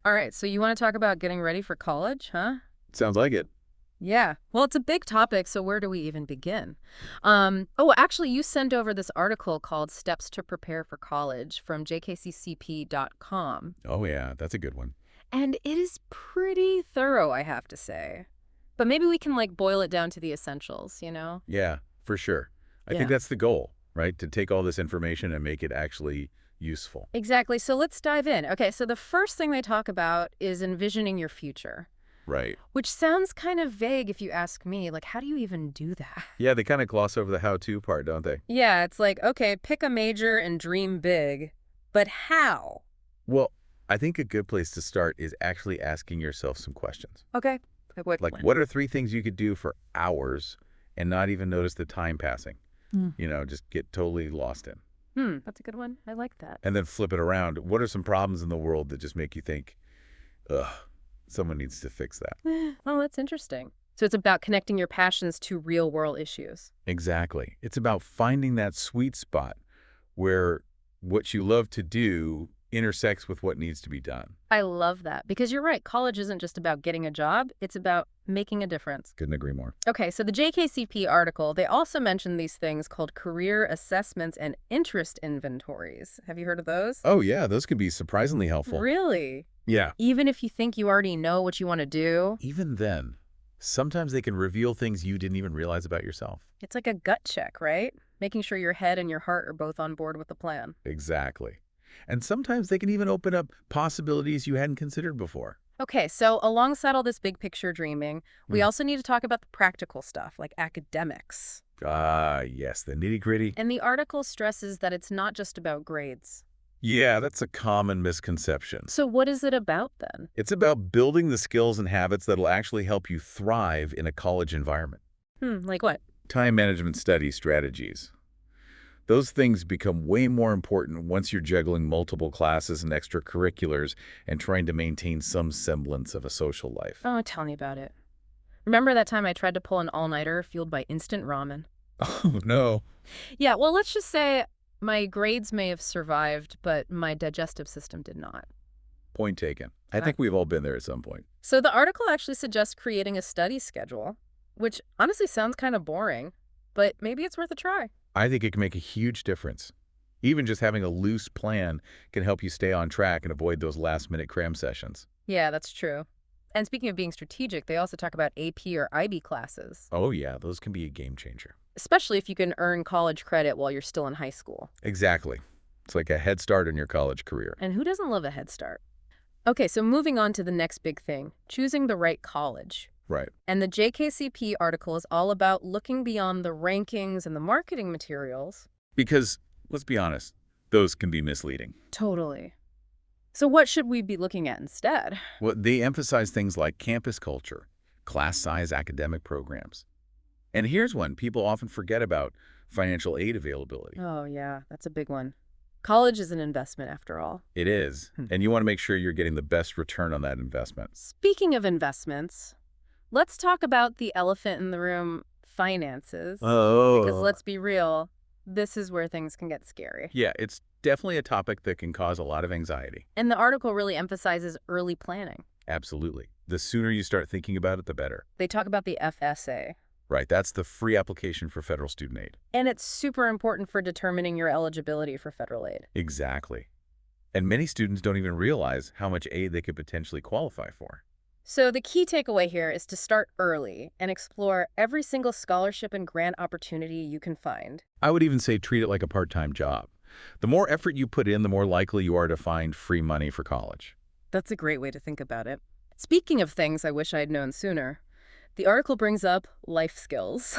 All right, so you want to talk about getting ready for college, huh? Sounds like it. Yeah. Well, it's a big topic, so where do we even begin? Actually, you sent over this article called Steps to Prepare for College from jkccp.com, Oh, yeah, that's a good one. and it is pretty thorough, I have to say. But maybe we can, like, boil it down to the essentials, you know? Yeah, for sure. I think Yeah. that's the goal, right? To take all this information and make it actually useful. Exactly. So let's dive in. Okay, so the first thing they talk about is envisioning your future, Right. which sounds kind of vague if you ask me. Like, how do you even do that? Yeah, they kind of gloss over the how-to part, don't they? Yeah, it's like, okay, pick a major and dream big, but how? Well, I think a good place to start is actually asking yourself some questions. Okay. Like, what are 3 things you could do for hours and not even notice the time passing? Hmm. Just get totally lost in. That's a good one. I like that. And then flip it around. What are some problems in the world that just make you think, ugh, someone needs to fix that? Oh, that's interesting. So it's about connecting your passions to real world issues. Exactly. It's about finding that sweet spot where what you love to do intersects with what needs to be done. I love that because you're right. College isn't just about getting a job. It's about making a difference. Couldn't agree more. Okay, so the JKCP article, they also mention these things called career assessments and interest inventories. Have you heard of those? Oh, yeah, those could be surprisingly helpful. Really? Yeah. Even if you think you already know what you want to do, Even then, sometimes they can reveal things you didn't even realize about yourself. it's like a gut check, right? Making sure your head and your heart are both on board with the plan. Exactly. And sometimes they can even open up possibilities you hadn't considered before. Okay, so alongside all this big picture dreaming, we Hmm. also need to talk about the practical stuff, like academics. Ah, yes, the nitty-gritty. And the article stresses that it's not just about grades. Yeah, that's a common misconception. So what is it about then? It's about building the skills and habits that'll actually help you thrive in a college environment. Like what? Time management study strategies. Those things become way more important once you're juggling multiple classes and extracurriculars and trying to maintain some semblance of a social life. Oh, tell me about it. Remember that time I tried to pull an all-nighter fueled by instant ramen? Oh, no. Yeah, well, let's just say my grades may have survived, but my digestive system did not. Point taken. I think we've all been there at some point. So the article actually suggests creating a study schedule, which honestly sounds kind of boring, but maybe it's worth a try. I think it can make a huge difference. Even just having a loose plan can help you stay on track and avoid those last-minute cram sessions. Yeah, that's true. And speaking of being strategic, they also talk about AP or IB classes, Oh, yeah, those can be a game changer. especially if you can earn college credit while you're still in high school. Exactly. It's like a head start in your college career. And who doesn't love a head start? Okay, so moving on to the next big thing, choosing the right college. Right. And the JKCP article is all about looking beyond the rankings and the marketing materials. Because, let's be honest, those can be misleading. Totally. So what should we be looking at instead? Well, they emphasize things like campus culture, class size academic programs. And here's one people often forget about: financial aid availability. Oh, yeah, that's a big one. College is an investment after all. It is. And you want to make sure you're getting the best return on that investment. Speaking of investments, let's talk about the elephant in the room, finances. Because let's be real, this is where things can get scary. Yeah, it's definitely a topic that can cause a lot of anxiety. And the article really emphasizes early planning. Absolutely. The sooner you start thinking about it, the better. They talk about the FSA. Right, that's the free application for federal student aid. And it's super important for determining your eligibility for federal aid. Exactly. And many students don't even realize how much aid they could potentially qualify for. So the key takeaway here is to start early and explore every single scholarship and grant opportunity you can find. I would even say treat it like a part-time job. The more effort you put in, the more likely you are to find free money for college. That's a great way to think about it. Speaking of things I wish I'd known sooner, the article brings up life skills.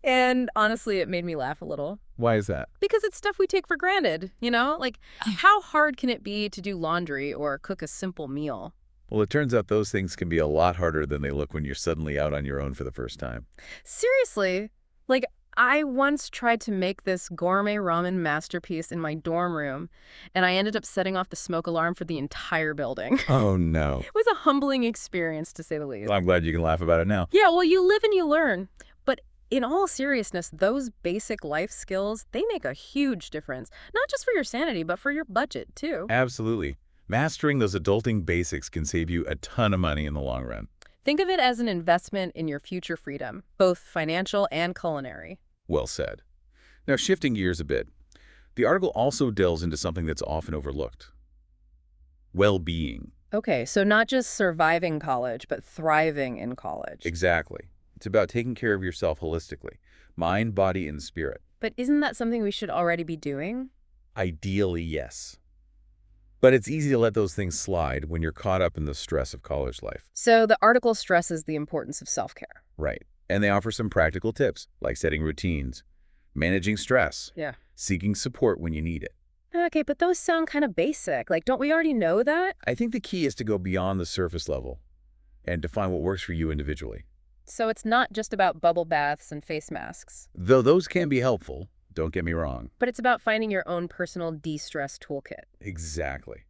And honestly, it made me laugh a little. Why is that? Because it's stuff we take for granted, you know? Like, how hard can it be to do laundry or cook a simple meal? Well, it turns out those things can be a lot harder than they look when you're suddenly out on your own for the first time. Seriously, like, I once tried to make this gourmet ramen masterpiece in my dorm room, and I ended up setting off the smoke alarm for the entire building. Oh, no. It was a humbling experience, to say the least. Well, I'm glad you can laugh about it now. Yeah, well, you live and you learn. But in all seriousness, those basic life skills, they make a huge difference. Not just for your sanity, but for your budget, too. Absolutely. Mastering those adulting basics can save you a ton of money in the long run. Think of it as an investment in your future freedom, both financial and culinary. Well said. Now, shifting gears a bit, the article also delves into something that's often overlooked: well-being. Okay, so not just surviving college, but thriving in college. Exactly. It's about taking care of yourself holistically, mind, body, and spirit. But isn't that something we should already be doing? Ideally, yes. But it's easy to let those things slide when you're caught up in the stress of college life. So the article stresses the importance of self-care. Right. And they offer some practical tips, like setting routines, managing stress, Yeah. seeking support when you need it. Okay, but those sound kind of basic. Like, don't we already know that? I think the key is to go beyond the surface level and define what works for you individually. So it's not just about bubble baths and face masks, Though those can be helpful, don't get me wrong. but it's about finding your own personal de-stress toolkit. Exactly.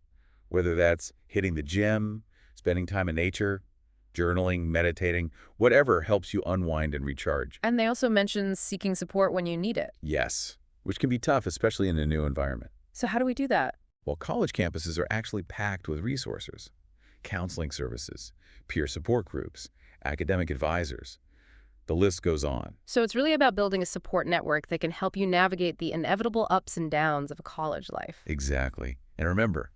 Whether that's hitting the gym, spending time in nature, journaling, meditating, whatever helps you unwind and recharge. And they also mention seeking support when you need it. Yes, which can be tough, especially in a new environment. So how do we do that? Well, college campuses are actually packed with resources: counseling services, peer support groups, academic advisors. The list goes on. So it's really about building a support network that can help you navigate the inevitable ups and downs of a college life. Exactly. And remember,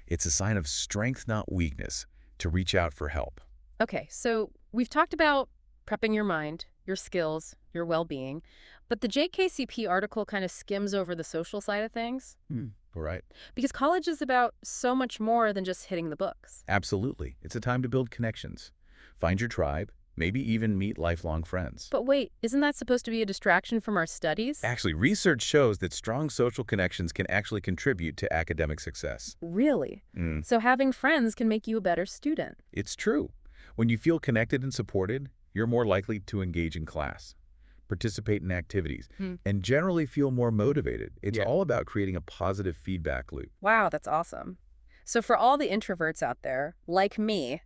it's a sign of strength, not weakness, to reach out for help. Okay, so we've talked about prepping your mind, your skills, your well-being, but the JKCP article kind of skims over the social side of things All right. because college is about so much more than just hitting the books. Absolutely. It's a time to build connections, find your tribe, maybe even meet lifelong friends. But wait, isn't that supposed to be a distraction from our studies? Actually, research shows that strong social connections can actually contribute to academic success. Really? So having friends can make you a better student. It's true. When you feel connected and supported, you're more likely to engage in class, participate in activities, and generally feel more motivated. It's all about creating a positive feedback loop. Wow, that's awesome. So for all the introverts out there, like me,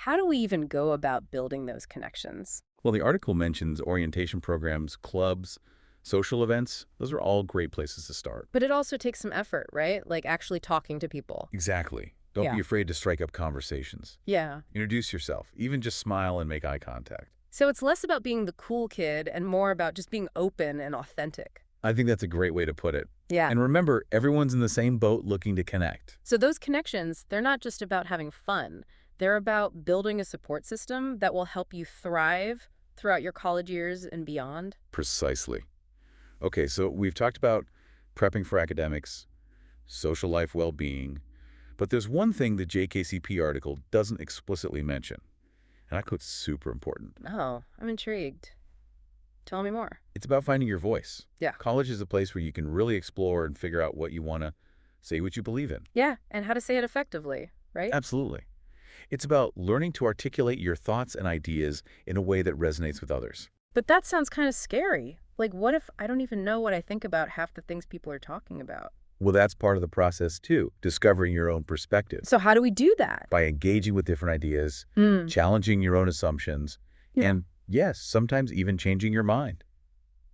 how do we even go about building those connections? Well, the article mentions orientation programs, clubs, social events. Those are all great places to start. But it also takes some effort, right? Like actually talking to people. Exactly. Don't Yeah. be afraid to strike up conversations. Yeah. Introduce yourself, even just smile and make eye contact. So it's less about being the cool kid and more about just being open and authentic. I think that's a great way to put it. Yeah. And remember, everyone's in the same boat looking to connect. So those connections, they're not just about having fun. They're about building a support system that will help you thrive throughout your college years and beyond. Precisely. Okay, so we've talked about prepping for academics, social life well-being, but there's one thing the JKCP article doesn't explicitly mention, and I quote super important. Oh, I'm intrigued. Tell me more. It's about finding your voice. Yeah. College is a place where you can really explore and figure out what you want to say, what you believe in. Yeah, and how to say it effectively, right? Absolutely. It's about learning to articulate your thoughts and ideas in a way that resonates with others. But that sounds kind of scary. Like, what if I don't even know what I think about half the things people are talking about? Well, that's part of the process too, discovering your own perspective. So how do we do that? By engaging with different ideas, Mm. challenging your own assumptions, Yeah. and yes, sometimes even changing your mind.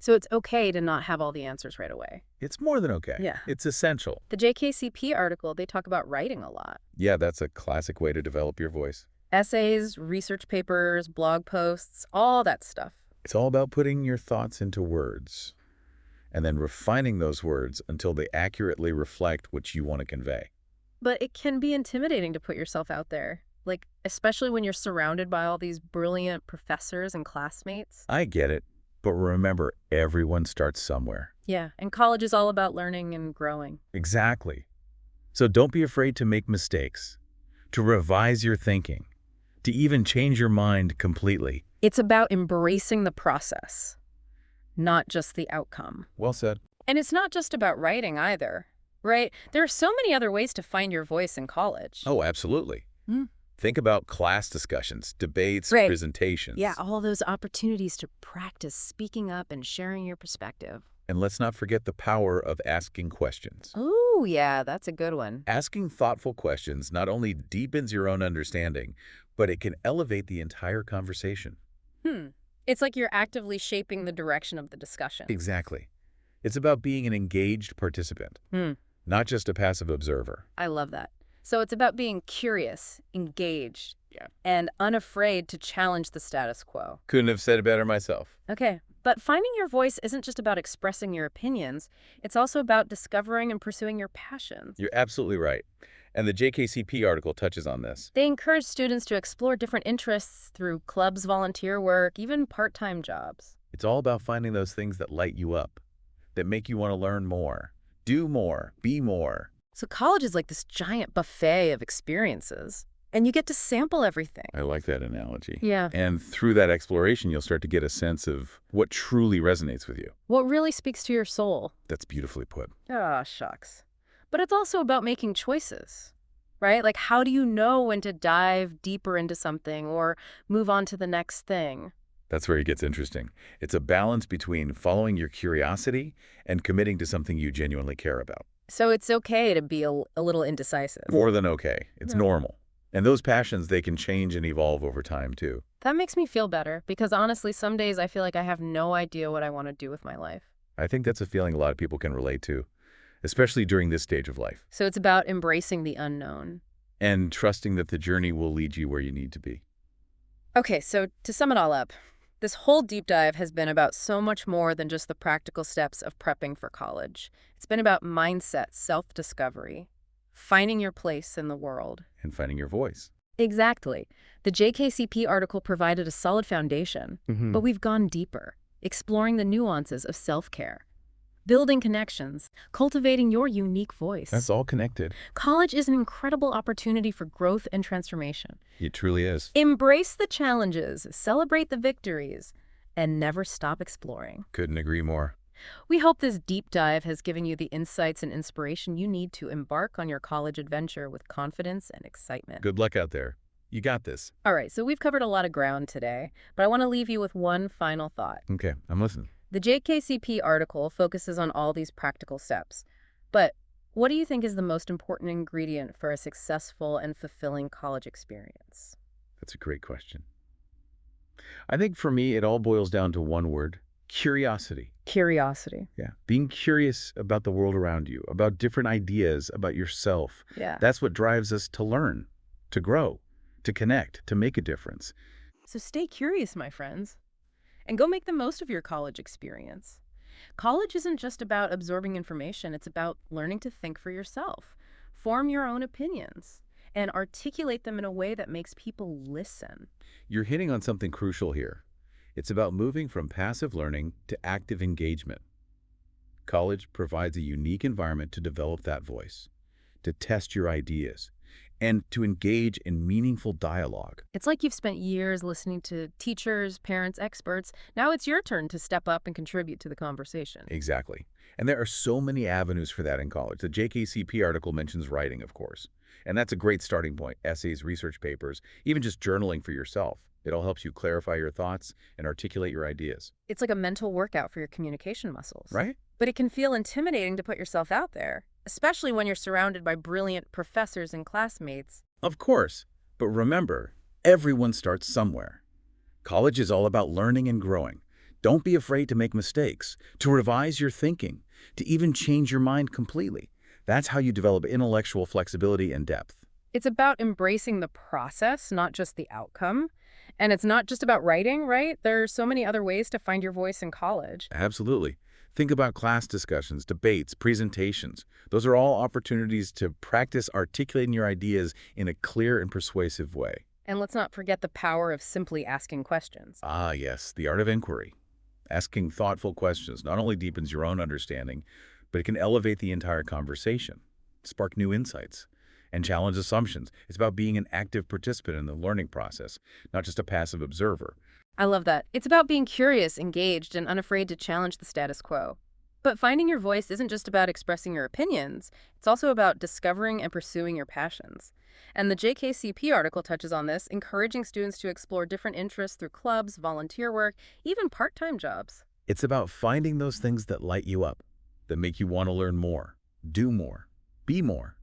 So it's okay to not have all the answers right away. It's more than okay. Yeah. It's essential. The JKCP article, they talk about writing a lot. Yeah, that's a classic way to develop your voice. Essays, research papers, blog posts, all that stuff. It's all about putting your thoughts into words and then refining those words until they accurately reflect what you want to convey. But it can be intimidating to put yourself out there, like especially when you're surrounded by all these brilliant professors and classmates. I get it, but remember, everyone starts somewhere. Yeah, and college is all about learning and growing. Exactly. So don't be afraid to make mistakes, to revise your thinking, to even change your mind completely. It's about embracing the process, not just the outcome. Well said. And it's not just about writing either, right? There are so many other ways to find your voice in college. Oh, absolutely. Mm. Think about class discussions, debates, Right. presentations. Yeah, all those opportunities to practice speaking up and sharing your perspective. And let's not forget the power of asking questions. Oh, yeah, that's a good one. Asking thoughtful questions not only deepens your own understanding, but it can elevate the entire conversation. It's like you're actively shaping the direction of the discussion. Exactly. It's about being an engaged participant, not just a passive observer. I love that. So it's about being curious, engaged, Yeah. and unafraid to challenge the status quo. Couldn't have said it better myself. Okay, but finding your voice isn't just about expressing your opinions. It's also about discovering and pursuing your passions. You're absolutely right. And the JKCP article touches on this. They encourage students to explore different interests through clubs, volunteer work, even part-time jobs. It's all about finding those things that light you up, that make you want to learn more, do more, be more. So college is like this giant buffet of experiences, and you get to sample everything. I like that analogy. Yeah. And through that exploration, you'll start to get a sense of what truly resonates with you. What really speaks to your soul? That's beautifully put. Ah, shucks. But it's also about making choices, right? Like, how do you know when to dive deeper into something or move on to the next thing? That's where it gets interesting. It's a balance between following your curiosity and committing to something you genuinely care about. So it's okay to be a little indecisive. More than okay. It's Yeah. normal. And those passions, they can change and evolve over time, too. That makes me feel better because honestly, some days I feel like I have no idea what I want to do with my life. I think that's a feeling a lot of people can relate to, especially during this stage of life, So it's about embracing the unknown. and trusting that the journey will lead you where you need to be. Okay, so to sum it all up, this whole deep dive has been about so much more than just the practical steps of prepping for college. It's been about mindset, self-discovery, finding your place in the world. And finding your voice. Exactly. The JKCP article provided a solid foundation, but we've gone deeper, exploring the nuances of self-care, building connections, cultivating your unique voice. That's all connected. College is an incredible opportunity for growth and transformation. It truly is. Embrace the challenges, celebrate the victories, and never stop exploring. Couldn't agree more. We hope this deep dive has given you the insights and inspiration you need to embark on your college adventure with confidence and excitement. Good luck out there. You got this. All right, so we've covered a lot of ground today, but I want to leave you with one final thought. Okay, I'm listening. The JKCP article focuses on all these practical steps, but what do you think is the most important ingredient for a successful and fulfilling college experience? That's a great question. I think for me, it all boils down to one word: curiosity. Curiosity. Yeah. Being curious about the world around you, about different ideas, about yourself. Yeah. That's what drives us to learn, to grow, to connect, to make a difference. So stay curious, my friends, and go make the most of your college experience. College isn't just about absorbing information, it's about learning to think for yourself, form your own opinions, and articulate them in a way that makes people listen. You're hitting on something crucial here. It's about moving from passive learning to active engagement. College provides a unique environment to develop that voice, to test your ideas, and to engage in meaningful dialogue. It's like you've spent years listening to teachers, parents, experts. Now it's your turn to step up and contribute to the conversation. Exactly. And there are so many avenues for that in college. The JKCP article mentions writing, of course. And that's a great starting point. Essays, research papers, even just journaling for yourself. It all helps you clarify your thoughts and articulate your ideas. It's like a mental workout for your communication muscles. Right? But it can feel intimidating to put yourself out there, especially when you're surrounded by brilliant professors and classmates. Of course. But remember, everyone starts somewhere. College is all about learning and growing. Don't be afraid to make mistakes, to revise your thinking, to even change your mind completely. That's how you develop intellectual flexibility and depth. It's about embracing the process, not just the outcome. And it's not just about writing, right? There are so many other ways to find your voice in college. Absolutely. Think about class discussions, debates, presentations. Those are all opportunities to practice articulating your ideas in a clear and persuasive way. And let's not forget the power of simply asking questions. Ah, yes, the art of inquiry. Asking thoughtful questions not only deepens your own understanding, but it can elevate the entire conversation, spark new insights, and challenge assumptions. It's about being an active participant in the learning process, not just a passive observer. I love that. It's about being curious, engaged, and unafraid to challenge the status quo. But finding your voice isn't just about expressing your opinions. It's also about discovering and pursuing your passions. And the JKCP article touches on this, encouraging students to explore different interests through clubs, volunteer work, even part-time jobs. It's about finding those things that light you up, that make you want to learn more, do more, be more.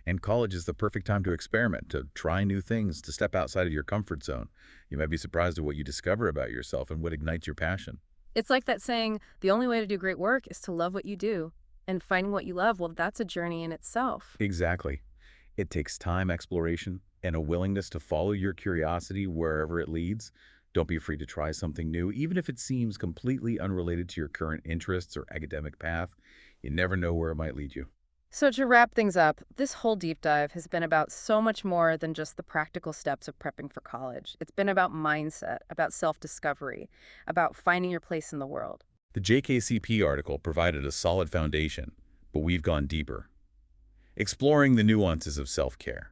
And college is the perfect time to experiment, to try new things, to step outside of your comfort zone. You might be surprised at what you discover about yourself and what ignites your passion. It's like that saying, the only way to do great work is to love what you do. And finding what you love, well, that's a journey in itself. Exactly. It takes time, exploration, and a willingness to follow your curiosity wherever it leads. Don't be afraid to try something new, even if it seems completely unrelated to your current interests or academic path. You never know where it might lead you. So to wrap things up, this whole deep dive has been about so much more than just the practical steps of prepping for college. It's been about mindset, about self-discovery, about finding your place in the world. The JKCP article provided a solid foundation, but we've gone deeper, exploring the nuances of self-care,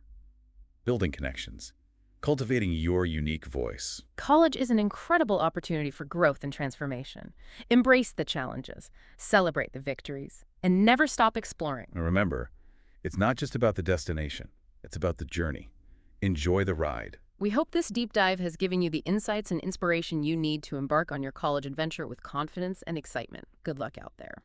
building connections, cultivating your unique voice. College is an incredible opportunity for growth and transformation. Embrace the challenges, celebrate the victories, and never stop exploring. And remember, it's not just about the destination, it's about the journey. Enjoy the ride. We hope this deep dive has given you the insights and inspiration you need to embark on your college adventure with confidence and excitement. Good luck out there.